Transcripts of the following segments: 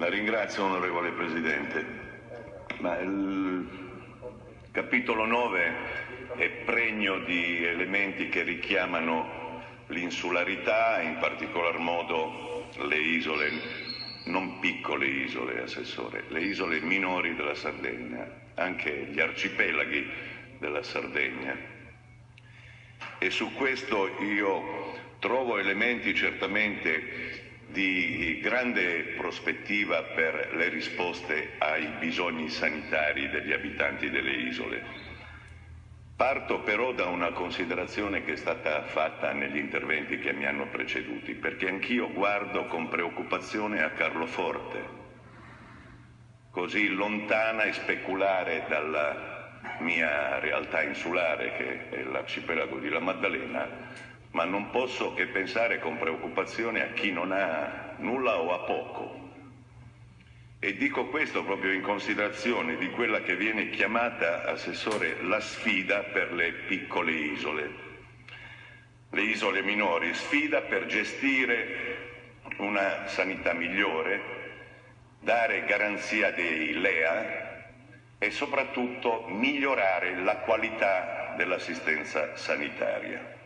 La ringrazio, onorevole Presidente. Ma il capitolo 9 è pregno di elementi che richiamano l'insularità, in particolar modo le isole, non piccole isole, Assessore, le isole minori della Sardegna, anche gli arcipelaghi della Sardegna. E su questo io trovo elementi certamente di grande prospettiva per le risposte ai bisogni sanitari degli abitanti delle isole. Parto però da una considerazione che è stata fatta negli interventi che mi hanno preceduti, perché anch'io guardo con preoccupazione a Carloforte, così lontana e speculare dalla mia realtà insulare, che è l'arcipelago di La Maddalena, ma non posso che pensare con preoccupazione a chi non ha nulla o ha poco. E dico questo proprio in considerazione di quella che viene chiamata, Assessore, la sfida per le piccole isole, le isole minori, sfida per gestire una sanità migliore, dare garanzia dei LEA e soprattutto migliorare la qualità dell'assistenza sanitaria.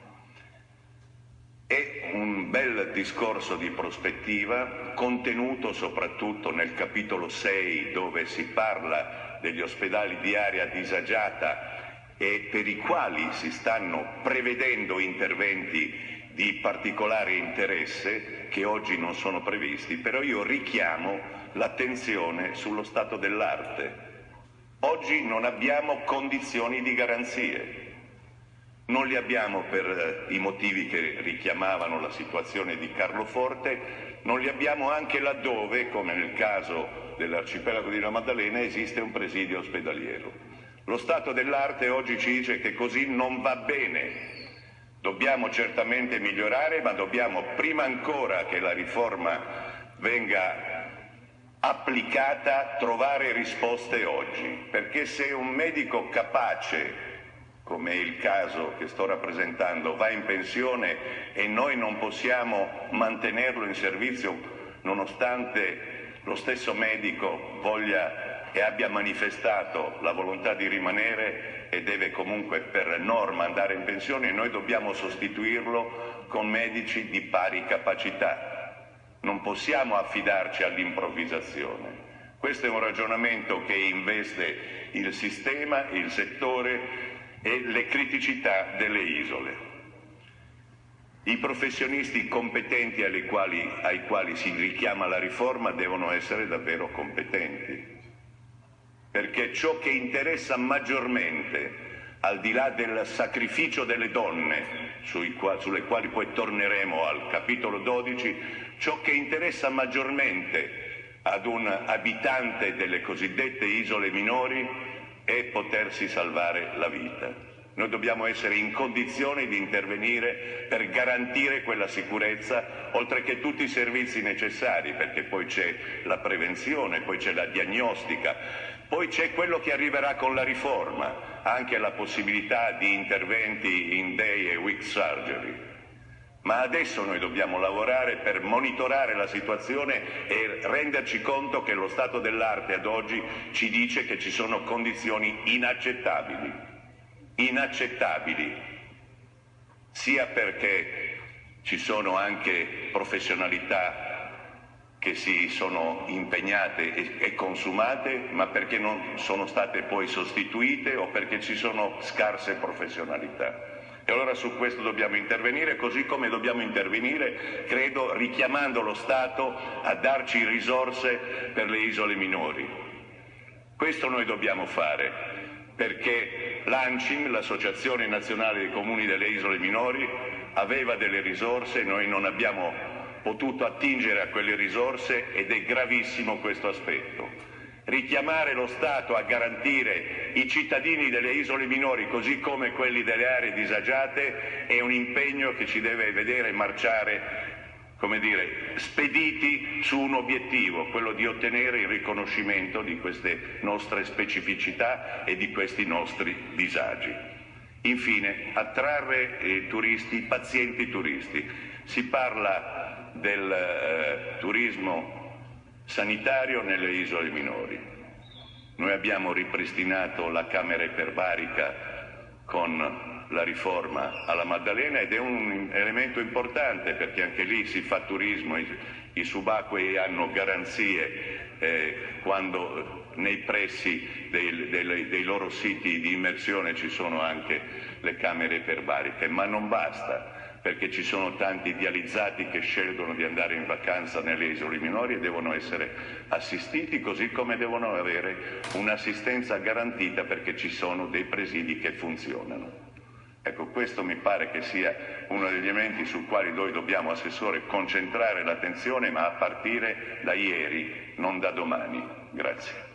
È un bel discorso di prospettiva, contenuto soprattutto nel capitolo 6, dove si parla degli ospedali di area disagiata e per i quali si stanno prevedendo interventi di particolare interesse che oggi non sono previsti, però io richiamo l'attenzione sullo stato dell'arte. Oggi non abbiamo condizioni di garanzie. Non li abbiamo per i motivi che richiamavano la situazione di Carloforte, non li abbiamo anche laddove, come nel caso dell'arcipelago di La Maddalena, esiste un presidio ospedaliero. Lo stato dell'arte oggi ci dice che così non va bene. Dobbiamo certamente migliorare, ma dobbiamo, prima ancora che la riforma venga applicata, trovare risposte oggi. Perché se un medico capace, come è il caso che sto rappresentando, va in pensione e noi non possiamo mantenerlo in servizio nonostante lo stesso medico voglia e abbia manifestato la volontà di rimanere e deve comunque per norma andare in pensione, noi dobbiamo sostituirlo con medici di pari capacità. Non possiamo affidarci all'improvvisazione. Questo è un ragionamento che investe il sistema, il settore e le criticità delle isole. I professionisti competenti ai quali si richiama la riforma devono essere davvero competenti, perché ciò che interessa maggiormente, al di là del sacrificio delle donne, sulle quali poi torneremo al capitolo 12, ciò che interessa maggiormente ad un abitante delle cosiddette isole minori è potersi salvare la vita. Noi dobbiamo essere in condizione di intervenire per garantire quella sicurezza, oltre che tutti i servizi necessari, perché poi c'è la prevenzione, poi c'è la diagnostica, poi c'è quello che arriverà con la riforma, anche la possibilità di interventi in day e week surgery. Ma adesso noi dobbiamo lavorare per monitorare la situazione e renderci conto che lo stato dell'arte ad oggi ci dice che ci sono condizioni inaccettabili, sia perché ci sono anche professionalità che si sono impegnate e consumate, ma perché non sono state poi sostituite o perché ci sono scarse professionalità. E allora su questo dobbiamo intervenire, così come dobbiamo intervenire, credo, richiamando lo Stato a darci risorse per le isole minori. Questo noi dobbiamo fare, perché l'ANCIM, l'Associazione Nazionale dei Comuni delle Isole Minori, aveva delle risorse, noi non abbiamo potuto attingere a quelle risorse ed è gravissimo questo aspetto. Richiamare lo Stato a garantire i cittadini delle isole minori, così come quelli delle aree disagiate, è un impegno che ci deve vedere marciare, come dire, spediti su un obiettivo, quello di ottenere il riconoscimento di queste nostre specificità e di questi nostri disagi. Infine, attrarre turisti, pazienti turisti. Si parla del turismo sanitario nelle isole minori. Noi abbiamo ripristinato la camera iperbarica con la riforma alla Maddalena ed è un elemento importante perché anche lì si fa turismo, i subacquei hanno garanzie quando nei pressi dei loro siti di immersione ci sono anche le camere iperbariche, ma non basta, perché ci sono tanti dializzati che scelgono di andare in vacanza nelle isole minori e devono essere assistiti, così come devono avere un'assistenza garantita perché ci sono dei presidi che funzionano. Ecco, questo mi pare che sia uno degli elementi sul quali noi dobbiamo, Assessore, concentrare l'attenzione, ma a partire da ieri, non da domani. Grazie.